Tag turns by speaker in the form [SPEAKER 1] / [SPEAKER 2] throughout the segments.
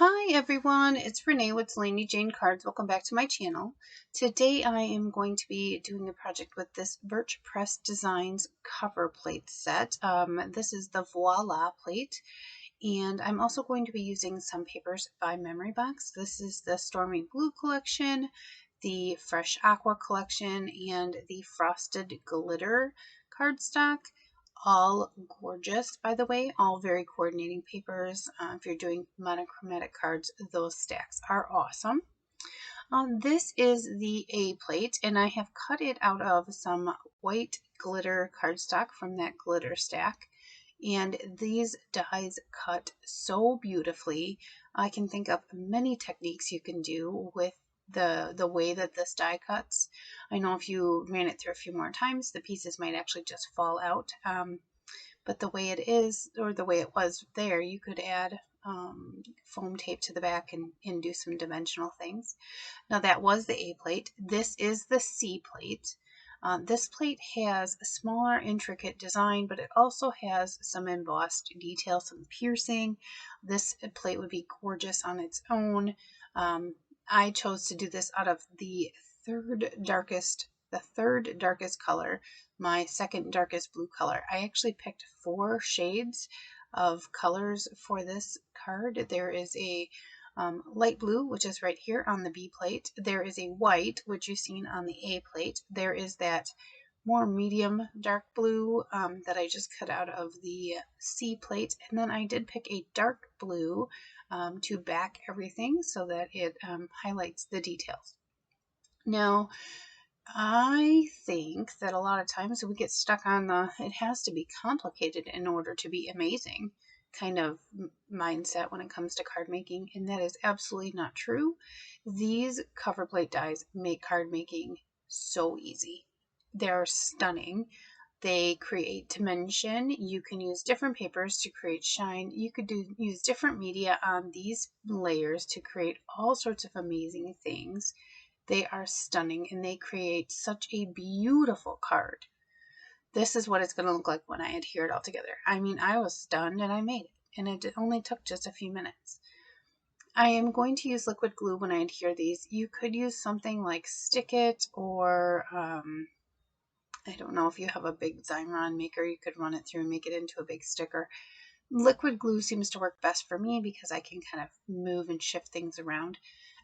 [SPEAKER 1] Hi everyone, it's Renee with Delaney Jane Cards. Welcome back to my channel. Today I am going to be doing a project with this Birch Press Designs cover plate set. This is the Voila plate, and I'm also going to be using some papers by Memory Box. This is the Stormy Blue collection, the Fresh Aqua collection, and the Frosted Glitter cardstock. All gorgeous, by the way, all very coordinating papers. If you're doing monochromatic cards, those stacks are awesome. This is the A plate, and I have cut it out of some white glitter cardstock from that glitter stack. And these dies cut so beautifully. I can think of many techniques you can do with the way that this die cuts. I know if you ran it through a few more times, the pieces might actually just fall out. But the way it is, or the way it was there, you could add foam tape to the back and do some dimensional things. Now that was the A plate. This is the C plate. This plate has a smaller, intricate design, but it also has some embossed detail, some piercing. This plate would be gorgeous on its own. I chose to do this out of the third darkest color, my second darkest blue color. I actually picked 4 shades of colors for this card. There is a light blue, which is right here on the B plate. There is a white, which you've seen on the A plate. There is that more medium dark blue that I just cut out of the C plate. And then I did pick a dark blue to back everything so that it highlights the details. Now, I think that a lot of times we get stuck on the it has to be complicated in order to be amazing kind of mindset when it comes to card making, and that is absolutely not true. These cover plate dies make card making so easy. They're stunning. They create dimension. You can use different papers to create shine. You could use different media on these layers to create all sorts of amazing things. They are stunning and they create such a beautiful card. This is what it's going to look like when I adhere it all together. I mean, I was stunned and I made it, and it only took just a few minutes. I am going to use liquid glue when I adhere these. You could use something like Stick It, or I don't know, if you have a big Zyron maker, you could run it through and make it into a big sticker. Liquid glue seems to work best for me because I can kind of move and shift things around.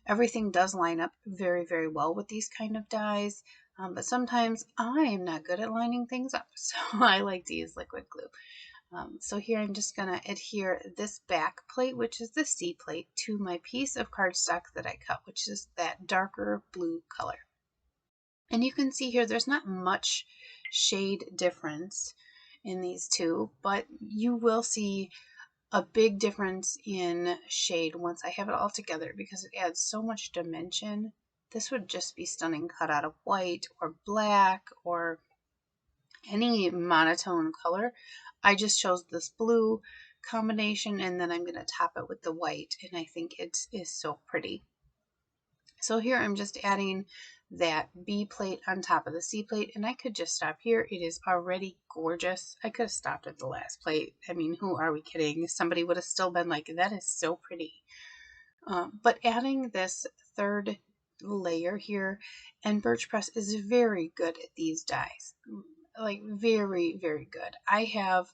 [SPEAKER 1] Everything does line up very, very well with these kind of dies, but sometimes I am not good at lining things up, so I like to use liquid glue. So here I'm just going to adhere this back plate, which is the C plate, to my piece of cardstock that I cut, which is that darker blue color. And you can see here there's not much shade difference in these two, but you will see a big difference in shade once I have it all together because it adds so much dimension. This would just be stunning cut out of white or black or any monotone color. I just chose this blue combination, and then I'm going to top it with the white, and I think it is so pretty. So here I'm just adding that B plate on top of the C plate, and I could just stop here. It is already gorgeous. I could have stopped at the last plate. I mean, who are we kidding? Somebody would have still been like, that is so pretty. But adding this third layer here, and Birch Press is very good at these dies. Like very, very good. I have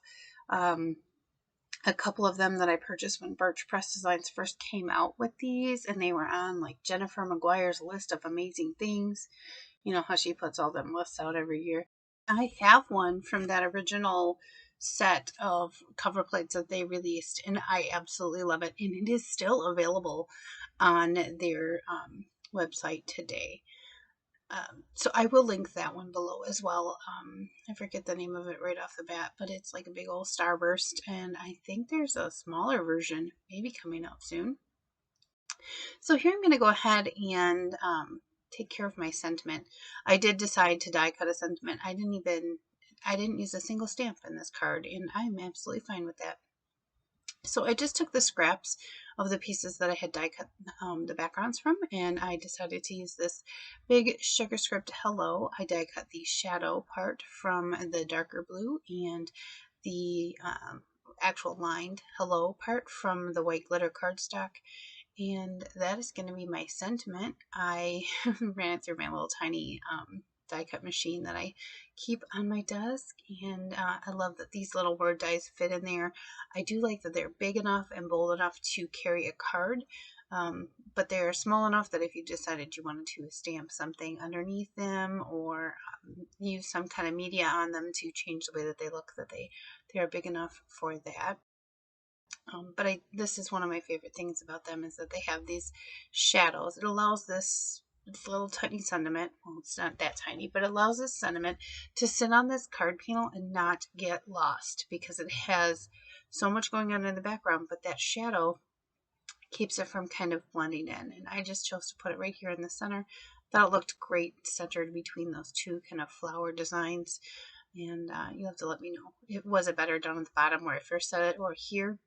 [SPEAKER 1] a couple of them that I purchased when Birch Press Designs first came out with these, and they were on like Jennifer McGuire's list of amazing things. You know how she puts all them lists out every year. I have one from that original set of cover plates that they released, and I absolutely love it, and it is still available on their website today. So I will link that one below as well. I forget the name of it right off the bat, but it's like a big old starburst, and I think there's a smaller version maybe coming out soon. So here I'm going to go ahead and take care of my sentiment. I did decide to die cut a sentiment. I didn't use a single stamp in this card, and I'm absolutely fine with that. So I just took the scraps of the pieces that I had die cut the backgrounds from, and I decided to use this big sugar script hello. I die cut the shadow part from the darker blue and the actual lined hello part from the white glitter cardstock. And that is going to be my sentiment. I ran it through my little tiny die cut machine that I keep on my desk, and I love that these little word dies fit in there. I do like that they're big enough and bold enough to carry a card, but they're small enough that if you decided you wanted to stamp something underneath them or use some kind of media on them to change the way that they look, that they are big enough for that. But this is one of my favorite things about them, is that they have these shadows. It allows this little tiny sentiment, well, it's not that tiny, but it allows this sentiment to sit on this card panel and not get lost, because it has so much going on in the background, but that shadow keeps it from kind of blending in. And I just chose to put it right here in the center. Thought it looked great centered between those two kind of flower designs. And you'll have to let me know, was it better down at the bottom where I first set it or here?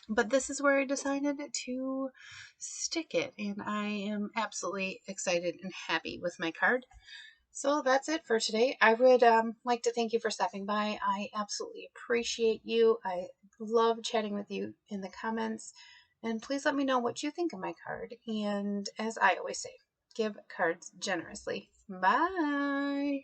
[SPEAKER 1] But this is where I decided to stick it, and I am absolutely excited and happy with my card. So that's it for today. I would like to thank you for stopping by. I absolutely appreciate you. I love chatting with you in the comments, and please let me know what you think of my card. And as I always say, give cards generously. Bye.